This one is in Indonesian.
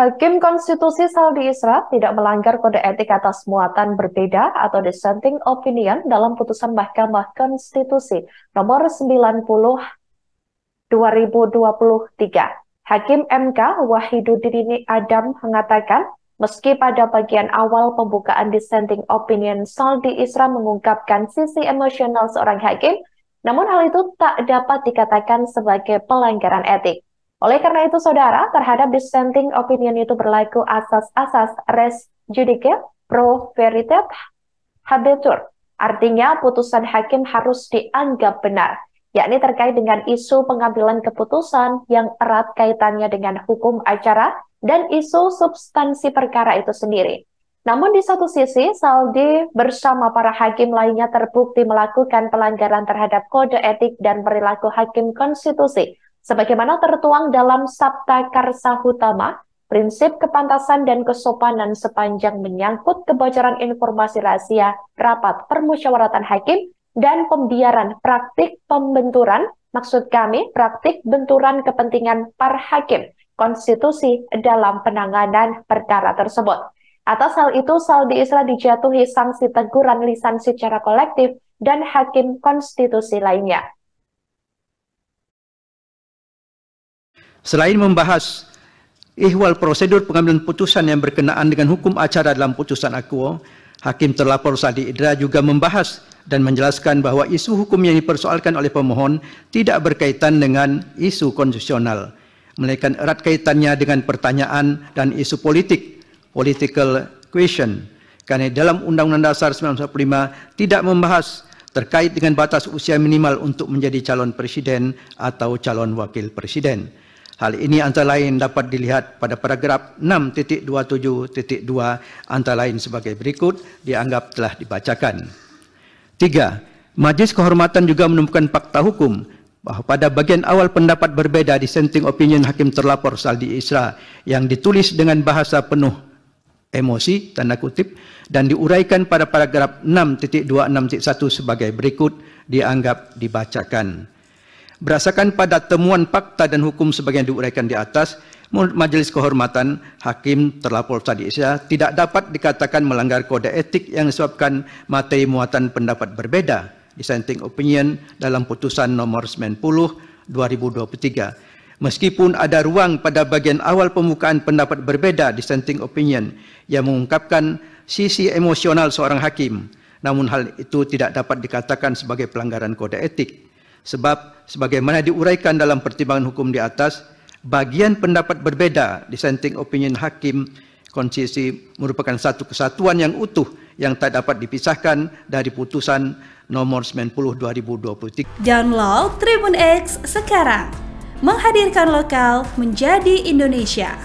Hakim Konstitusi Saldi Isra tidak melanggar kode etik atas muatan berbeda atau dissenting opinion dalam putusan Mahkamah Konstitusi nomor 90 2023. Hakim MK Wahiduddin Adam mengatakan, meski pada bagian awal pembukaan dissenting opinion Saldi Isra mengungkapkan sisi emosional seorang hakim, namun hal itu tak dapat dikatakan sebagai pelanggaran etik. Oleh karena itu, saudara, terhadap dissenting opinion itu berlaku asas-asas res judicata pro veritas habetur. Artinya, putusan hakim harus dianggap benar, yakni terkait dengan isu pengambilan keputusan yang erat kaitannya dengan hukum acara dan isu substansi perkara itu sendiri. Namun di satu sisi, Saldi bersama para hakim lainnya terbukti melakukan pelanggaran terhadap kode etik dan perilaku hakim konstitusi, sebagaimana tertuang dalam Sabta Karsa Utama, prinsip kepantasan dan kesopanan sepanjang menyangkut kebocoran informasi rahasia rapat permusyawaratan hakim dan pembiaran praktik pembenturan, maksud kami praktik benturan kepentingan para hakim konstitusi dalam penanganan perkara tersebut. Atas hal itu, Saldi Isra dijatuhi sanksi teguran lisan secara kolektif dan hakim konstitusi lainnya. Selain membahas ihwal prosedur pengambilan putusan yang berkenaan dengan hukum acara dalam putusan akuo, Hakim terlapor Saldi Isra juga membahas dan menjelaskan bahwa isu hukum yang dipersoalkan oleh pemohon tidak berkaitan dengan isu konstitusional, melainkan erat kaitannya dengan pertanyaan dan isu politik, political question. Karena dalam Undang-Undang Dasar 1945 tidak membahas terkait dengan batas usia minimal untuk menjadi calon presiden atau calon wakil presiden. Hal ini antara lain dapat dilihat pada paragraf 6.27.2 antara lain sebagai berikut, dianggap telah dibacakan. 3. Majelis Kehormatan juga menemukan fakta hukum bahwa pada bagian awal pendapat berbeda dissenting opinion Hakim terlapor Saldi Isra yang ditulis dengan bahasa penuh emosi, tanda kutip, dan diuraikan pada paragraf 6.26.1 sebagai berikut, dianggap dibacakan. Berdasarkan pada temuan fakta dan hukum sebagaimana diuraikan di atas, menurut Majelis Kehormatan, Hakim terlapor Saldi Isra tidak dapat dikatakan melanggar kode etik yang disebabkan materi muatan pendapat berbeda, dissenting opinion dalam putusan nomor 90/2023. Meskipun ada ruang pada bagian awal pembukaan pendapat berbeda, dissenting opinion, yang mengungkapkan sisi emosional seorang hakim, namun hal itu tidak dapat dikatakan sebagai pelanggaran kode etik. Sebab, sebagaimana diuraikan dalam pertimbangan hukum di atas, bagian pendapat berbeda, dissenting opinion hakim konstitusi merupakan satu kesatuan yang utuh yang tak dapat dipisahkan dari putusan nomor 90/2023. Download Tribun X sekarang, menghadirkan lokal menjadi Indonesia.